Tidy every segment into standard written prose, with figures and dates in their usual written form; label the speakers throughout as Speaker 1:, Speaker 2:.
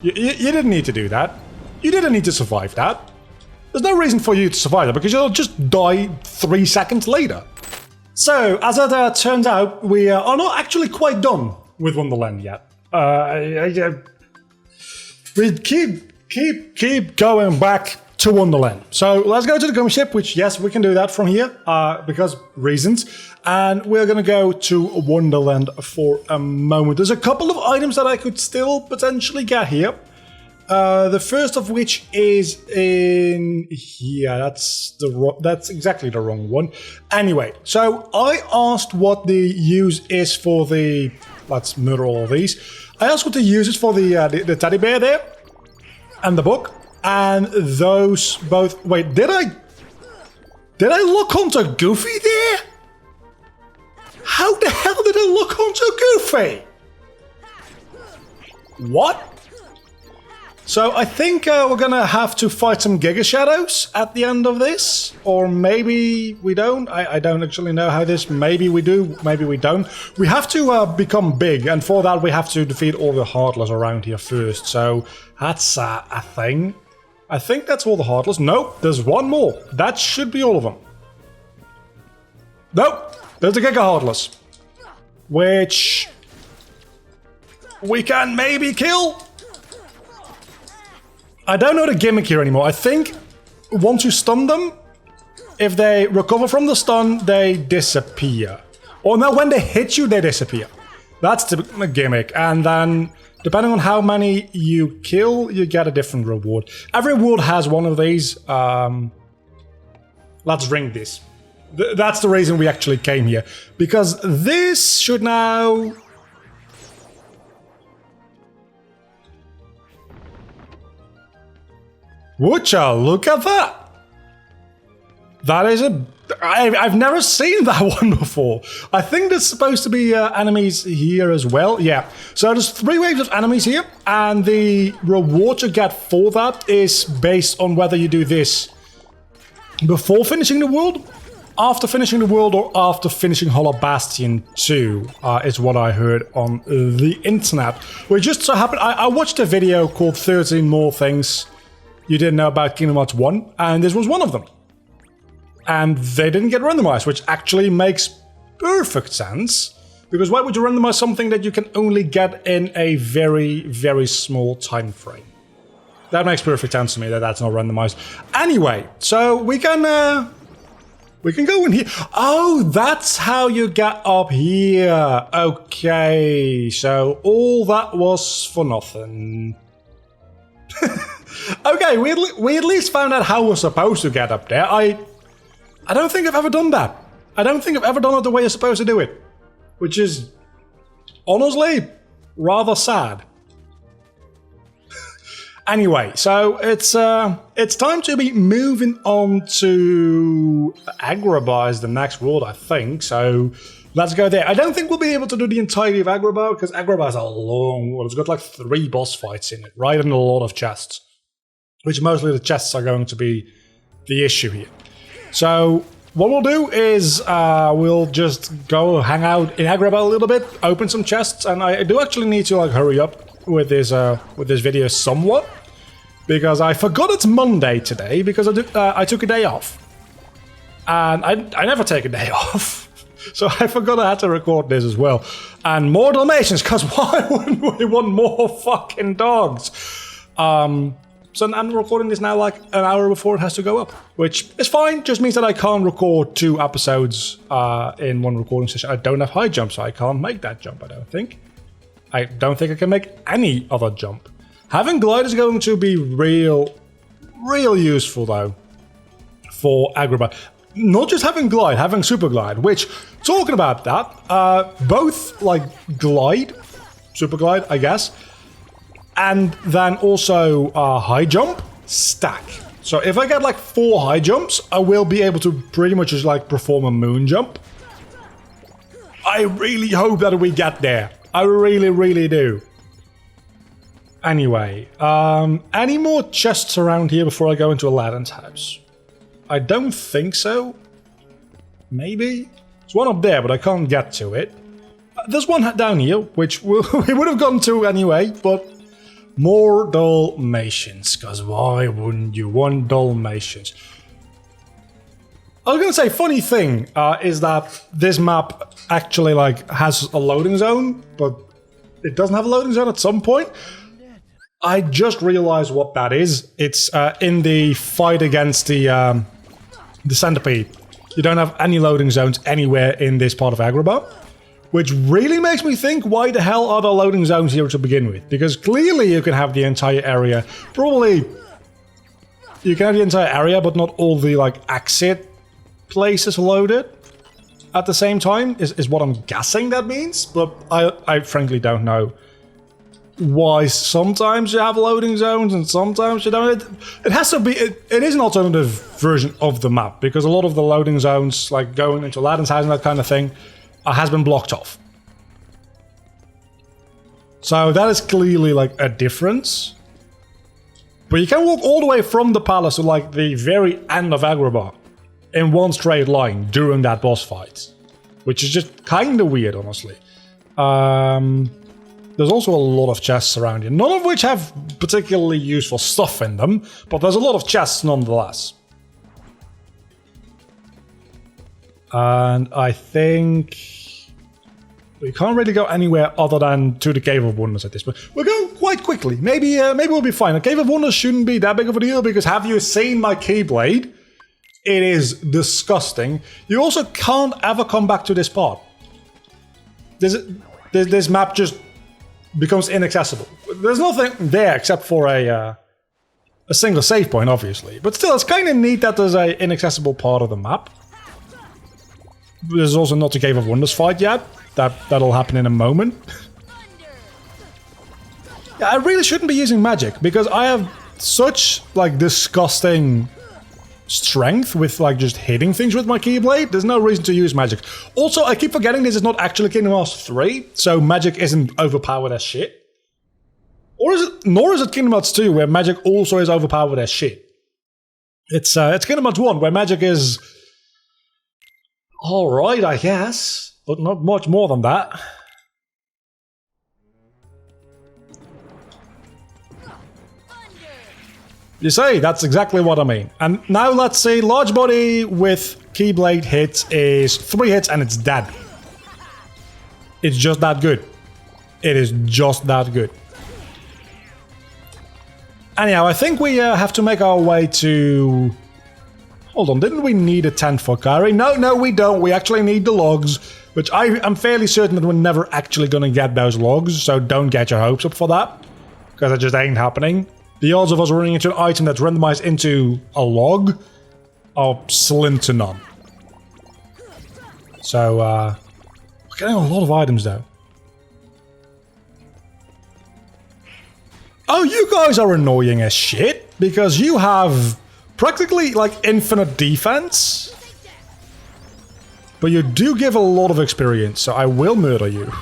Speaker 1: You didn't need to do that. You didn't need to survive that. There's no reason for you to survive that because you'll just die 3 seconds later. So, as it turns out, we are not actually quite done with Wonderland yet. We keep going back to Wonderland. So let's go to the gummy ship, which yes, we can do that from here because reasons. And we're gonna go to Wonderland for a moment. There's a couple of items that I could still potentially get here. The first of which is in here. That's exactly the wrong one. Anyway, so I asked what the use is for the. Let's murder all of these. I asked what the use is for the teddy bear there and the book. And those both... Wait, did I look onto Goofy there? How the hell did I look onto Goofy? What? So I think we're gonna have to fight some Giga Shadows at the end of this. Or maybe we don't. I don't actually know how this... Maybe we do, maybe we don't. We have to become big, and for that we have to defeat all the Heartless around here first. So that's a thing. I think that's all the Heartless. Nope, there's one more. That should be all of them. Nope, there's the Giga Heartless. Which... we can maybe kill? I don't know the gimmick here anymore. I think once you stun them, if they recover from the stun, they disappear. Or no, when they hit you, they disappear. That's the gimmick. And then... depending on how many you kill, you get a different reward. Every world has one of these. Let's ring this. That's the reason we actually came here. Because this should now... would ya look at that? That is a... I've never seen that one before. I think there's supposed to be enemies here as well. Yeah. So there's 3 waves of enemies here, and the reward you get for that is based on whether you do this before finishing the world, after finishing the world, or after finishing Hollow Bastion 2, is what I heard on the internet. Which just so happened, I watched a video called 13 More Things You Didn't Know About Kingdom Hearts 1, and this was one of them. And they didn't get randomized, which actually makes perfect sense. Because why would you randomize something that you can only get in a very, very small time frame? That makes perfect sense to me that that's not randomized. Anyway, so we can go in here. Oh, that's how you get up here. Okay, so all that was for nothing. Okay, we at least found out how we're supposed to get up there. I don't think I've ever done that. I don't think I've ever done it the way you're supposed to do it. Which is, honestly, rather sad. Anyway, so it's time to be moving on to Agrabah is the next world, I think. So let's go there. I don't think we'll be able to do the entirety of Agrabah, because Agrabah is a long world. It's got like 3 boss fights in it, right? And a lot of chests. Which mostly the chests are going to be the issue here. So what we'll do is we'll just go hang out in Agrabah a little bit, open some chests, and I do actually need to like hurry up with this video somewhat, because I forgot it's Monday today because I took a day off, and I never take a day off, so I forgot I had to record this as well, and more Dalmatians, because why wouldn't we want more fucking dogs? So I'm recording this now like an hour before it has to go up, which is fine, just means that I can't record 2 episodes in one recording session. I don't have high jump, so I can't make that jump, I don't think. I don't think I can make any other jump. Having glide is going to be real useful though for Agrabah. Not just having glide, having super glide, which, talking about that, both like glide, super glide, I guess, and then also high jump, stack. So if I get like 4 high jumps, I will be able to pretty much just like perform a moon jump. I really hope that we get there. I really do. Anyway, any more chests around here before I go into Aladdin's house? I don't think so. Maybe? There's one up there, but I can't get to it. There's one down here, which we would have gone to anyway, but More Dalmatians, because why wouldn't you want Dalmatians? I was gonna say, funny thing is that this map actually like has a loading zone, but it doesn't have a loading zone at some point. I just realized what that is. It's in the fight against the centipede. You don't have any loading zones anywhere in this part of Agrabah, which really makes me think, why the hell are there loading zones here to begin with? Because clearly you can have the entire area. Probably you can have the entire area, but not all the like exit places loaded at the same time, is what I'm guessing that means. But I frankly don't know why sometimes you have loading zones and sometimes you don't. It has to be, it is an alternative version of the map, because a lot of the loading zones, like going into Aladdin's house and that kind of thing, has been blocked off. So that is clearly like a difference. But you can walk all the way from the palace to like the very end of Agrabah in one straight line during that boss fight, which is just kind of weird, honestly. There's also a lot of chests around here, none of which have particularly useful stuff in them, but there's a lot of chests nonetheless. And I think we can't really go anywhere other than to the Cave of Wonders at this point. We're going quite quickly. Maybe we'll be fine. The Cave of Wonders shouldn't be that big of a deal, because have you seen my keyblade? It is disgusting. You also can't ever come back to this part. This map just becomes inaccessible. There's nothing there except for a single save point, obviously. But still, it's kind of neat that there's an inaccessible part of the map. There's also not the Cave of Wonders fight yet. That'll happen in a moment. Yeah, I really shouldn't be using magic, because I have such like disgusting strength with like just hitting things with my keyblade. There's no reason to use magic. Also, I keep forgetting this is not actually Kingdom Hearts 3, so magic isn't overpowered as shit. Or is it? Nor is it Kingdom Hearts 2, where magic also is overpowered as shit. It's Kingdom Hearts 1, where magic is alright, I guess, but not much more than that. You see, that's exactly what I mean. And now let's see, large body with keyblade hits is 3 hits and it's dead. It's just that good. It is just that good. Anyhow, I think we have to make our way to... Hold on, didn't we need a tent for Kairi? No, we don't. We actually need the logs, which I'm fairly certain that we're never actually going to get those logs, so don't get your hopes up for that, because it just ain't happening. The odds of us running into an item that's randomized into a log are slim to none. So, we're getting a lot of items, though. Oh, you guys are annoying as shit, because you have practically, like, infinite defense. But you do give a lot of experience, so I will murder you.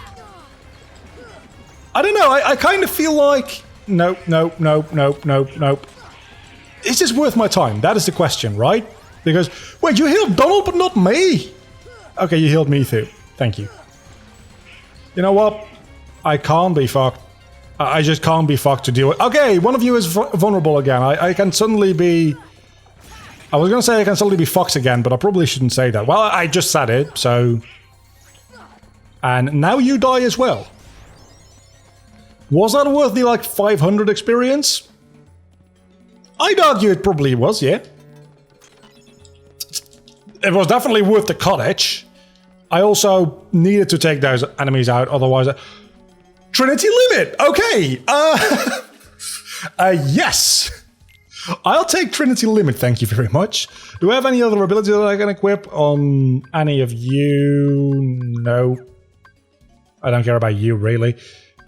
Speaker 1: I don't know, I kind of feel like... Nope. Is this worth my time? That is the question, right? Because, wait, you healed Donald, but not me! Okay, you healed me too. Thank you. You know what? I can't be fucked. I just can't be fucked to deal with. Okay, one of you is vulnerable again. I can suddenly be... I was gonna say I can suddenly be fucked again, but I probably shouldn't say that. Well, I just said it, so... And now you die as well. Was that worth the, like, 500 experience? I'd argue it probably was, yeah. It was definitely worth the cottage. I also needed to take those enemies out, otherwise... Trinity Limit! Okay! Yes! I'll take Trinity Limit, thank you very much. Do I have any other abilities that I can equip on any of you? No. I don't care about you, really.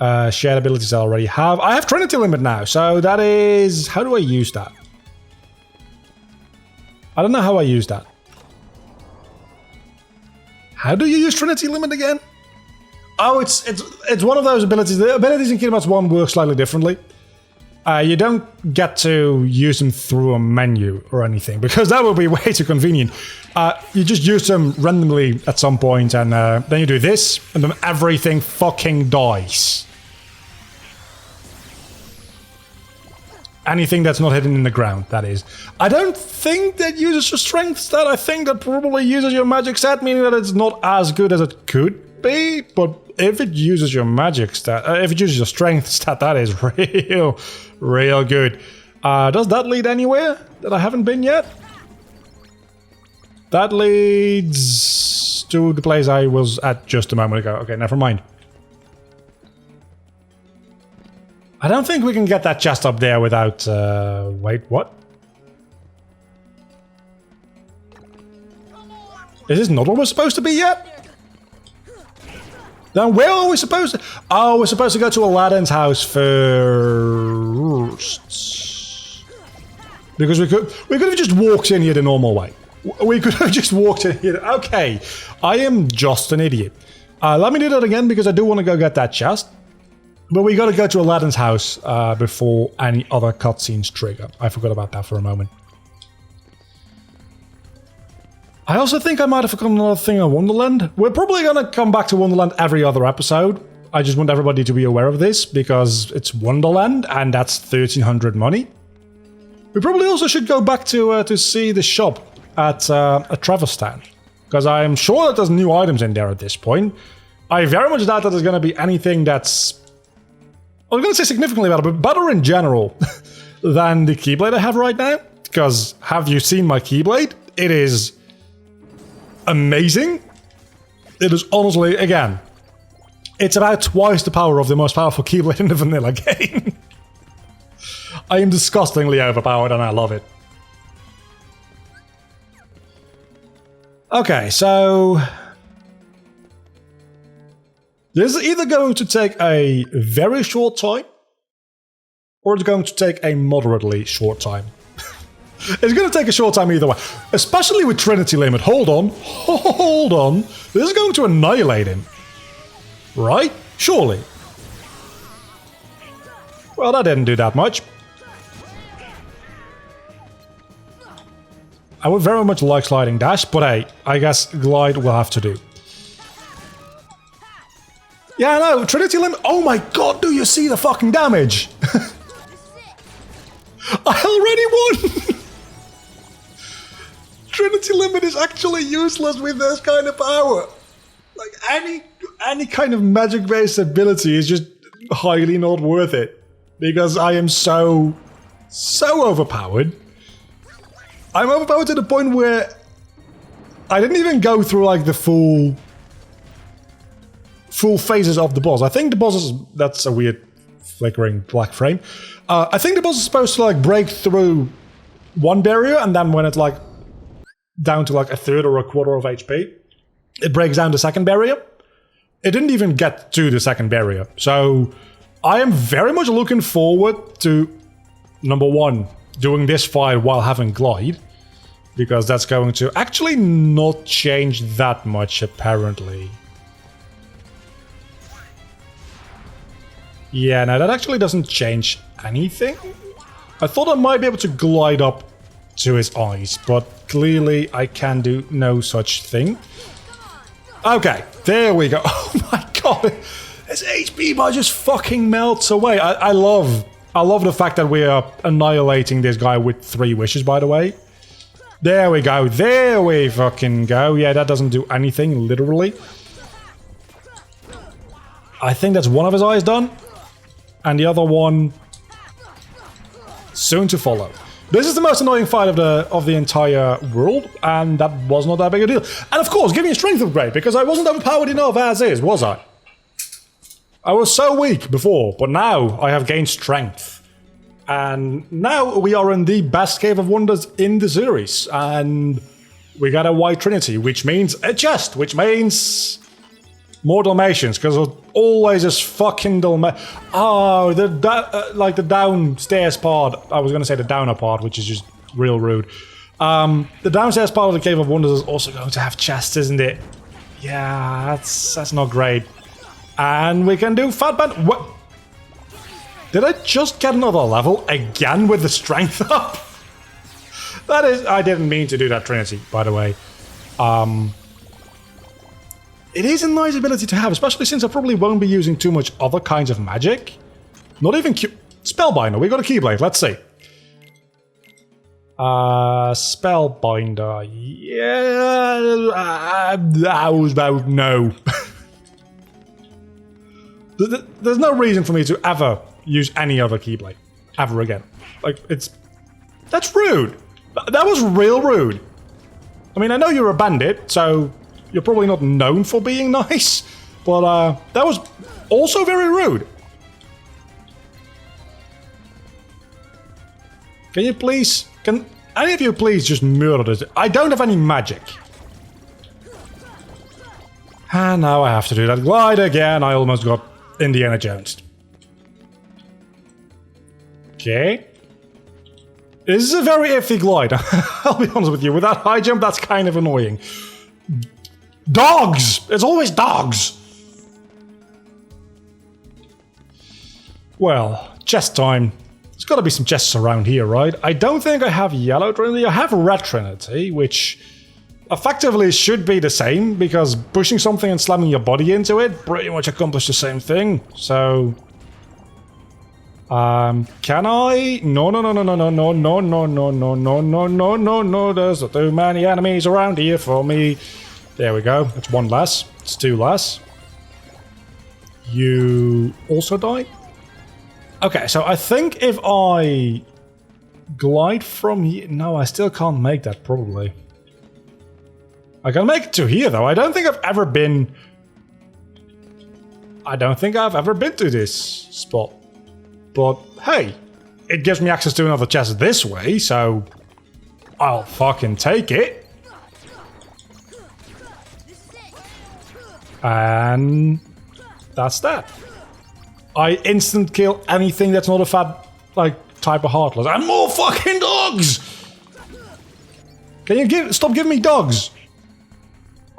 Speaker 1: Shared abilities I already have. I have Trinity Limit now, so that is... How do I use that? I don't know how I use that. How do you use Trinity Limit again? Oh, it's one of those abilities. The abilities in Kingdom Hearts 1 work slightly differently. You don't get to use them through a menu or anything, because that would be way too convenient. You just use them randomly at some point, and then you do this, and then everything fucking dies. Anything that's not hidden in the ground, that is. I don't think that uses your strength stat. I think that probably uses your magic stat, meaning that it's not as good as it could be. But if it uses your magic stat, if it uses your strength stat, that is real good. Does that lead anywhere that I haven't been yet? That leads to the place I was at just a moment ago. Okay, never mind. I don't think we can get that chest up there without... wait, what? Is this not what we're supposed to be yet? Then where are we supposed to... Oh, we're supposed to go to Aladdin's house first. Because we could have just walked in here the normal way. We could have just walked in here. Okay, I am just an idiot. Let me do that again because I do want to go get that chest. But we gotta go to Aladdin's house before any other cutscenes trigger. I forgot about that for a moment. I also think I might have forgotten another thing on Wonderland. We're probably gonna come back to Wonderland every other episode. I just want everybody to be aware of this because it's Wonderland and that's 1300 money. We probably also should go back to see the shop at a Trevor's stand. Because I am sure that there's new items in there at this point. I very much doubt that there's gonna be anything that's... I was going to say significantly better, but better in general than the keyblade I have right now. Because have you seen my keyblade? It is amazing. It is honestly, again, it's about twice the power of the most powerful keyblade in the vanilla game. I am disgustingly overpowered and I love it. Okay, so... This is either going to take a very short time, or it's going to take a moderately short time. It's going to take a short time either way, especially with Trinity Limit. Hold on. This is going to annihilate him. Right? Surely. Well, that didn't do that much. I would very much like sliding dash, but hey, I guess glide will have to do. Yeah, I know, Trinity Limit. Oh my god, do you see the fucking damage? I already won! Trinity Limit is actually useless with this kind of power. Like, any kind of magic-based ability is just highly not worth it. Because I am so overpowered. I'm overpowered to the point where I didn't even go through, like, the full phases of the boss. I think the boss is... That's a weird flickering black frame. I think the boss is supposed to, like, break through one barrier, and then when it's, like, down to, like, a third or a quarter of HP, it breaks down the second barrier. It didn't even get to the second barrier. So, I am very much looking forward to, number one, doing this fight while having glide, because that's going to actually not change that much, apparently. Yeah, no, that actually doesn't change anything. I thought I might be able to glide up to his eyes, but clearly I can do no such thing. Okay, there we go. Oh my god, his HP bar just fucking melts away. I love the fact that we are annihilating this guy with 3 wishes, by the way. There we go, there we fucking go. Yeah, that doesn't do anything, literally. I think that's one of his eyes done. And the other one soon to follow. This is the most annoying fight of the entire world, and that was not that big a deal. And of course, give me a strength upgrade, because I wasn't overpowered enough as is, was I? I was so weak before, but now I have gained strength. And now we are in the best Cave of Wonders in the series, and we got a White Trinity, which means a chest, which means... more Dalmatians, because always this fucking Oh, like the downstairs part. I was going to say the downer part, which is just real rude. The downstairs part of the Cave of Wonders is also going to have chests, isn't it? Yeah, that's not great. And we can do Fat Band. What? Did I just get another level again with the strength up? That is... I didn't mean to do that, Trinity, by the way. It is a nice ability to have, especially since I probably won't be using too much other kinds of magic. Not even Spellbinder, we got a Keyblade, let's see. Spellbinder. Yeah, I was about no. There's no reason for me to ever use any other keyblade ever again. Like that's rude. That was real rude. I mean, I know you're a bandit, so you're probably not known for being nice, but that was also very rude. Can any of you please just murder this? I don't have any magic. And now I have to do that glide again. I almost got Indiana Jones. Okay. This is a very iffy glide. I'll be honest with you. With that high jump, that's kind of annoying. Dogs! It's always dogs! Well, chest time. There's got to be some chests around here, right? I don't think I have yellow Trinity. I have red Trinity, which effectively should be the same, because pushing something and slamming your body into it pretty much accomplishes the same thing. So... can I? No. There's not too many enemies around here for me. There we go. It's one less. It's two less. You also die? Okay, so I think if I glide from here... No, I still can't make that, probably. I can make it to here, though. I don't think I've ever been to this spot. But, hey, it gives me access to another chest this way, so I'll fucking take it. And that's that. I instant kill anything that's not a fat, like, type of heartless. And more fucking dogs! Can you stop giving me dogs?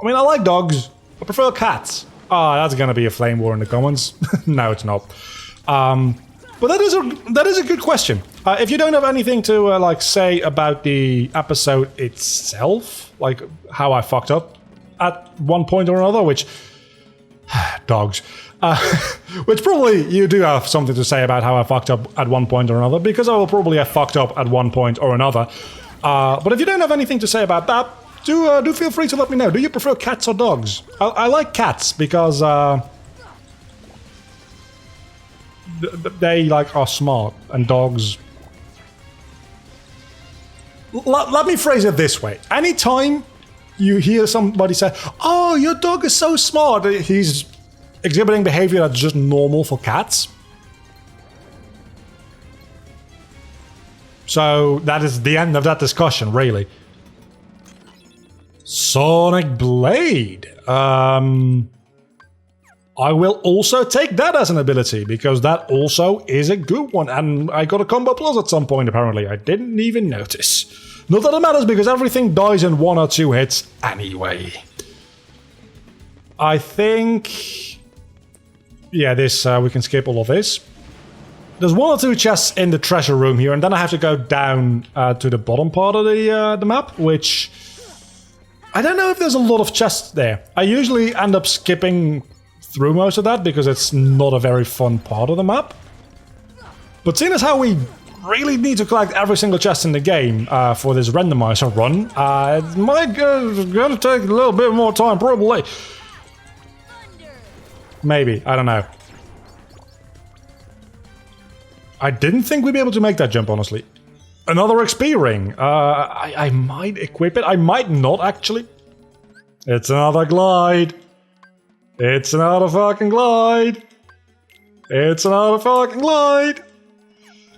Speaker 1: I mean, I like dogs. I prefer cats. Ah, that's gonna be a flame war in the comments. No, it's not. But that is a good question. If you don't have anything to like say about the episode itself, like how I fucked up at one point or another, which dogs, which probably you do have something to say about how I fucked up at one point or another, because I will probably have fucked up at one point or another. But if you don't have anything to say about that, do feel free to let me know. Do you prefer cats or dogs? I like cats because they like are smart, and dogs... Let me phrase it this way. Anytime you hear somebody say, "Oh, your dog is so smart," he's exhibiting behavior that's just normal for cats. So that is the end of that discussion, really. Sonic Blade. I will also take that as an ability, because that also is a good one. And I got a combo plus at some point, apparently. I didn't even notice. Not that it matters, because everything dies in 1 or 2 hits anyway. I think... Yeah, this we can skip all of this. There's 1 or 2 chests in the treasure room here, and then I have to go down to the bottom part of the map, which... I don't know if there's a lot of chests there. I usually end up skipping through most of that, because it's not a very fun part of the map. But seeing as how we really need to collect every single chest in the game for this randomizer run, it might gonna take a little bit more time, probably. Maybe, I don't know. I didn't think we'd be able to make that jump, honestly. Another XP ring. I might equip it. I might not, actually. It's another glide. It's another fucking glide. It's another fucking glide.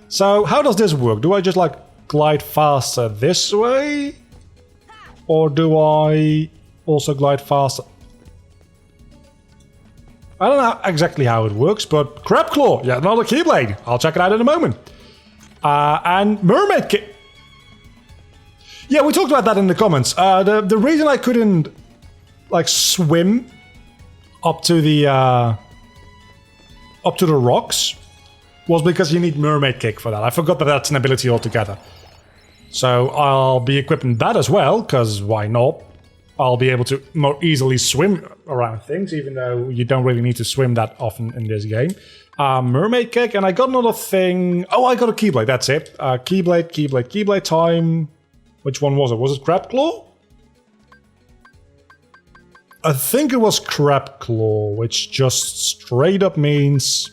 Speaker 1: So, how does this work? Do I just, like, glide faster this way? Or do I also glide faster? I don't know exactly how it works, but Crab Claw, yeah, another Keyblade. I'll check it out in a moment. And Mermaid Kick. Yeah, we talked about that in the comments. The reason I couldn't, like, swim up to the rocks was because you need Mermaid Kick for that. I forgot that that's an ability altogether. So I'll be equipping that as well, because why not? I'll be able to more easily swim around things, even though you don't really need to swim that often in this game. Mermaid kick, and I got another thing. Oh, I got a keyblade, that's it. Keyblade time. Which one was it? Was it Crab Claw? I think it was Crab Claw, which just straight up means...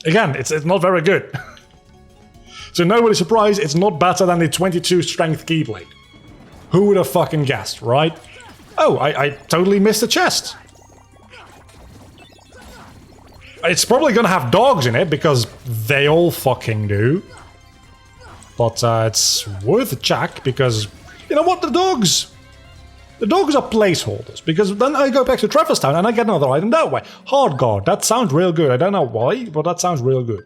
Speaker 1: Again, it's not very good. So nobody's surprised, it's not better than the 22 strength Keyblade. Who would have fucking guessed, right? Oh, I totally missed the chest. It's probably gonna have dogs in it, because they all fucking do. But it's worth a check, because... You know what, the dogs are placeholders, because then I go back to Trevor's Town and I get another item that way. Hard guard, that sounds real good. I don't know why, but that sounds real good.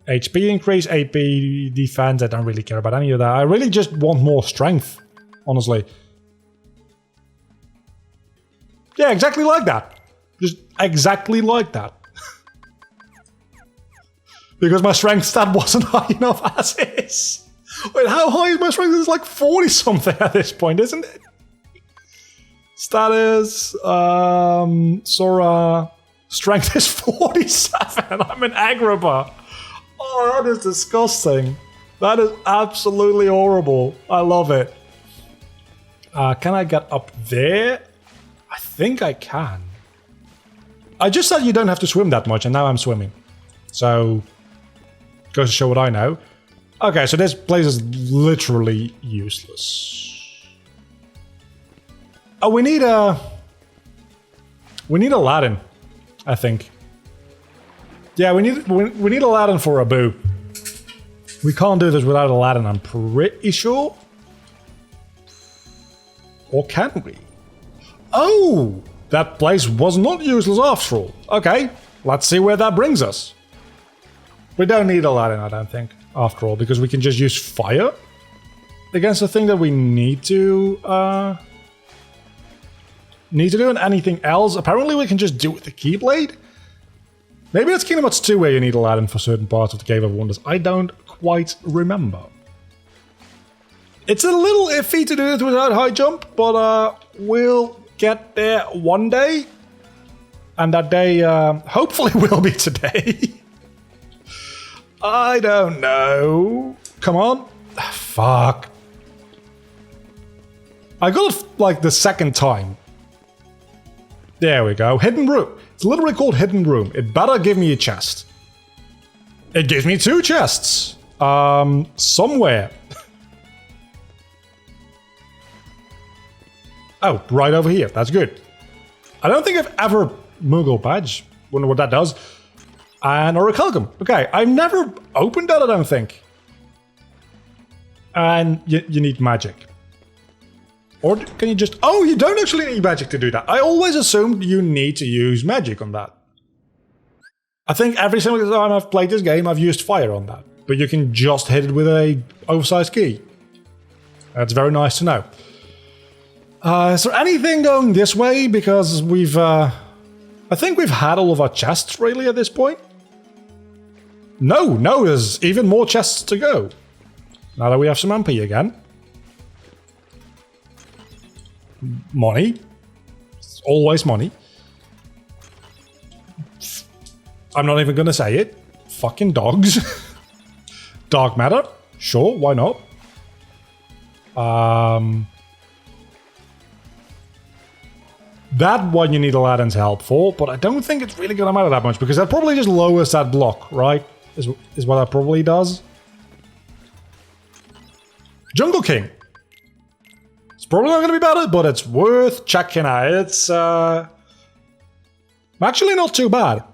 Speaker 1: HP increase, AP defense, I don't really care about any of that. I really just want more strength, honestly. Yeah, exactly like that. Just exactly like that. Because my strength stat wasn't high enough as is. Wait, how high is my strength? It's like 40 something at this point, isn't it? Status, Sora, strength is 47. I'm an Agrabah. Oh, that is disgusting. That is absolutely horrible. I love it. Can I get up there? I think I can. I just said you don't have to swim that much, and now I'm swimming. So, goes to show what I know. Okay, so this place is literally useless. Oh, we need Aladdin, I think. Yeah, we need Aladdin for Abu. We can't do this without Aladdin, I'm pretty sure. Or can we? Oh! That place was not useless after all. Okay, let's see where that brings us. We don't need Aladdin, I don't think, after all, because we can just use fire against the thing that we need to do, and anything else. Apparently we can just do it with the Keyblade. Maybe that's Kingdom Hearts 2 where you need Aladdin for certain parts of the Cave of Wonders. I don't quite remember. It's a little iffy to do it without high jump, but we'll get there one day. And that day hopefully will be today. I don't know. Come on. Fuck. I got it like the second time. There we go. Hidden room. It's literally called Hidden Room. It better give me a chest. It gives me 2 chests. Somewhere. Oh, right over here. That's good. I don't think I've ever... Moogle badge. Wonder what that does. And Orichalcum. Okay, I've never opened that, I don't think. And you need magic. Or can you just... Oh, you don't actually need magic to do that. I always assumed you need to use magic on that. I think every single time I've played this game, I've used fire on that. But you can just hit it with a oversized key. That's very nice to know. Is there anything going this way? Because we've... I think we've had all of our chests, really, at this point. No, there's even more chests to go. Now that we have some MP again. Money. It's always money. I'm not even gonna say it. Fucking dogs. Dark matter. Sure, why not? That one you need Aladdin's help for, but I don't think it's really gonna matter that much, because that probably just lowers that block, right? Is what that probably does. Jungle King. It's probably not gonna be better, but it's worth checking out. It's actually not too bad.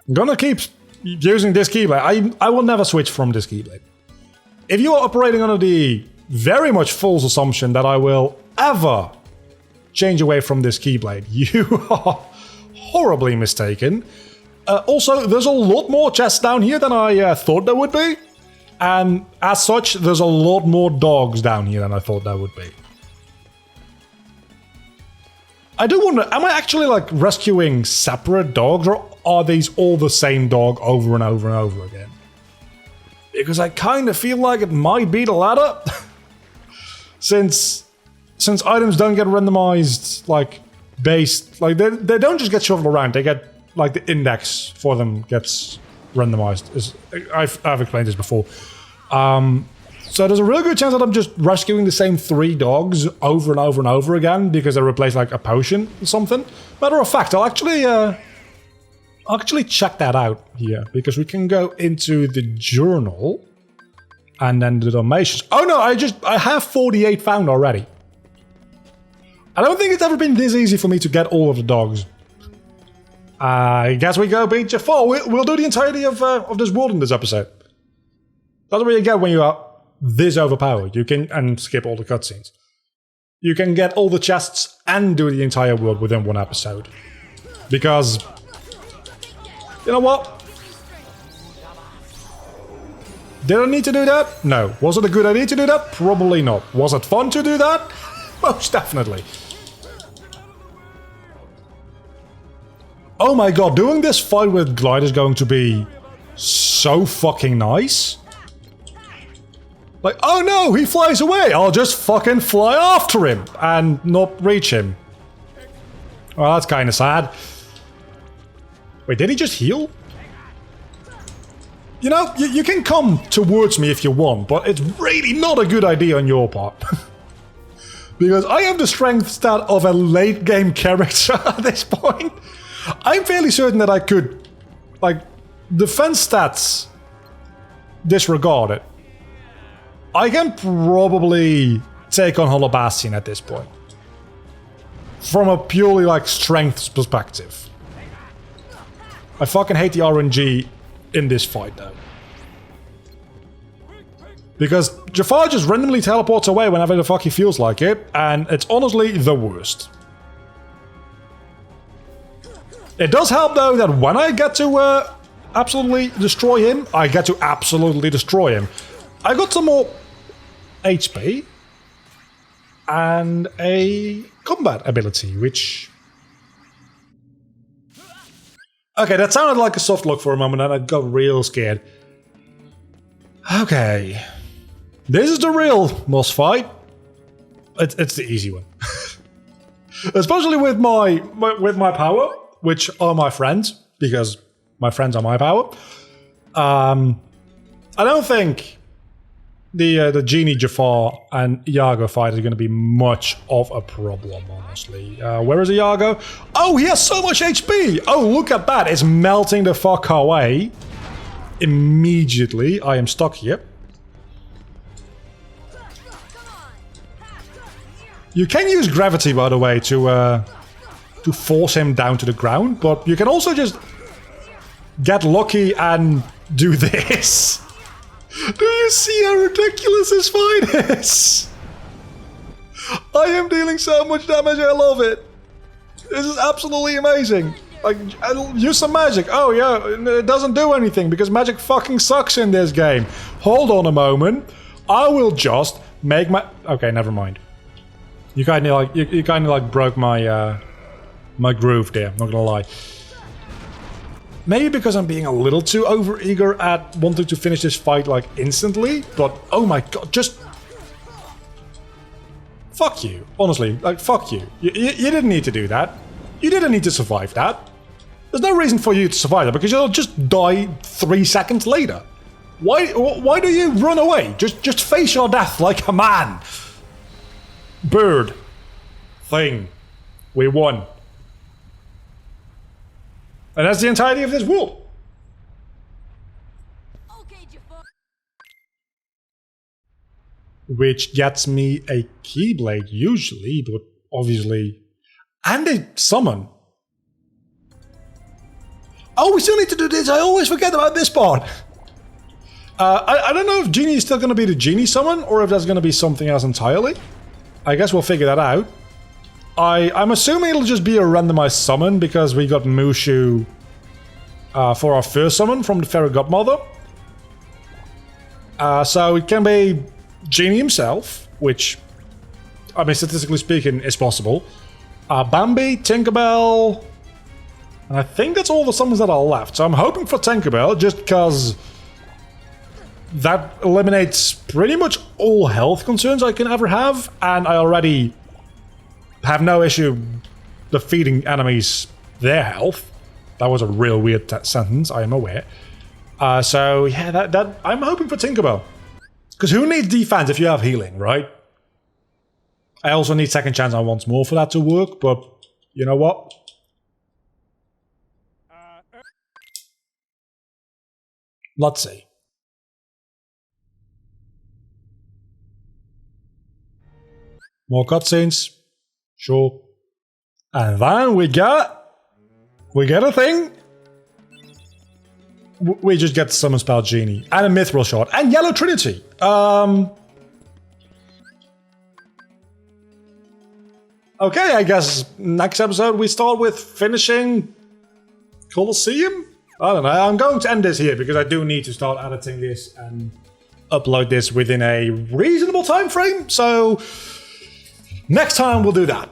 Speaker 1: I'm gonna keep using this keyblade. I will never switch from this keyblade. If you are operating under the very much false assumption that I will ever change away from this keyblade, you are horribly mistaken. Also, there's a lot more chests down here than I thought there would be. And as such, there's a lot more dogs down here than I thought there would be. I do wonder, am I actually like rescuing separate dogs, or are these all the same dog over and over and over again? Because I kind of feel like it might be the latter. since items don't get randomized, like, based, like, they don't just get shuffled around, they get, like, the index for them gets randomized. I've explained this before. So there's a really good chance that I'm just rescuing the same 3 dogs over and over and over again because they replace, like, a potion or something. Matter of fact, I'll actually check that out here, because we can go into the journal and then the donations. Oh no, I have 48 found already. I don't think it's ever been this easy for me to get all of the dogs. I guess we go beat Jafar. We'll do the entirety of this world in this episode. That's what you get when you are this overpowered. You can, and skip all the cutscenes. You can get all the chests and do the entire world within one episode. Because, you know what? Did I need to do that? No. Was it a good idea to do that? Probably not. Was it fun to do that? Most definitely. Oh my god, doing this fight with Glide is going to be so fucking nice. Like, oh no, he flies away. I'll just fucking fly after him and not reach him. Well, that's kind of sad. Wait, did he just heal? You know, you can come towards me if you want, but it's really not a good idea on your part. Because I have the strength stat of a late game character at this point. I'm fairly certain that I could, like, defense stats disregarded. I can probably take on Hollow Bastion at this point. From a purely, like, strength perspective. I fucking hate the RNG in this fight, though. Because Jafar just randomly teleports away whenever the fuck he feels like it, and it's honestly the worst. It does help, though, that when I get to absolutely destroy him, I get to absolutely destroy him. I got some more HP and a combat ability, which... Okay, that sounded like a soft lock for a moment and I got real scared. Okay. This is the real boss fight. It's the easy one. Especially with my power, which are my friends, because my friends are my power. I don't think the Genie, Jafar, and Iago fight is going to be much of a problem, honestly. Where is Iago? Oh, he has so much HP! Oh, look at that! It's melting the fuck away. Immediately, I am stuck here. You can use gravity, by the way, to force him down to the ground, but you can also just get lucky and do this. Do you see how ridiculous this fight is? I am dealing so much damage, I love it. This is absolutely amazing. Like, I'll use some magic. Oh yeah, it doesn't do anything because magic fucking sucks in this game. Hold on a moment. I will just make my... Okay, never mind. You kind of like broke my my groove there, not gonna lie. Maybe because I'm being a little too overeager at wanting to finish this fight, like, instantly, but oh my god, just... Fuck you. Honestly, like, fuck you. You didn't need to do that. You didn't need to survive that. There's no reason for you to survive that, because you'll just die 3 seconds later. Why do you run away? Just face your death like a man. Bird. Thing. We won. And that's the entirety of this world. Okay, which gets me a keyblade usually, but obviously... And a summon. Oh, we still need to do this. I always forget about this part. I don't know if Genie is still going to be the Genie summon, or if that's going to be something else entirely. I guess we'll figure that out. I'm assuming it'll just be a randomized summon, because we got Mushu for our first summon from the Fairy Godmother. So it can be Genie himself, which, I mean, statistically speaking, is possible. Bambi, Tinkerbell, and I think that's all the summons that are left. So I'm hoping for Tinkerbell, just because that eliminates pretty much all health concerns I can ever have, and I already have no issue defeating enemies their health. That was a real weird sentence, I am aware. So yeah, that I'm hoping for Tinkerbell. Because who needs defense if you have healing, right? I also need second chance on once more for that to work, but you know what? Let's see. More cutscenes. Sure. And then we get a thing. We just get the Summon Spell Genie and a Mithril Shard and Yellow Trinity. Okay, I guess next episode we start with finishing Colosseum? I don't know, I'm going to end this here because I do need to start editing this and upload this within a reasonable time frame, so next time we'll do that.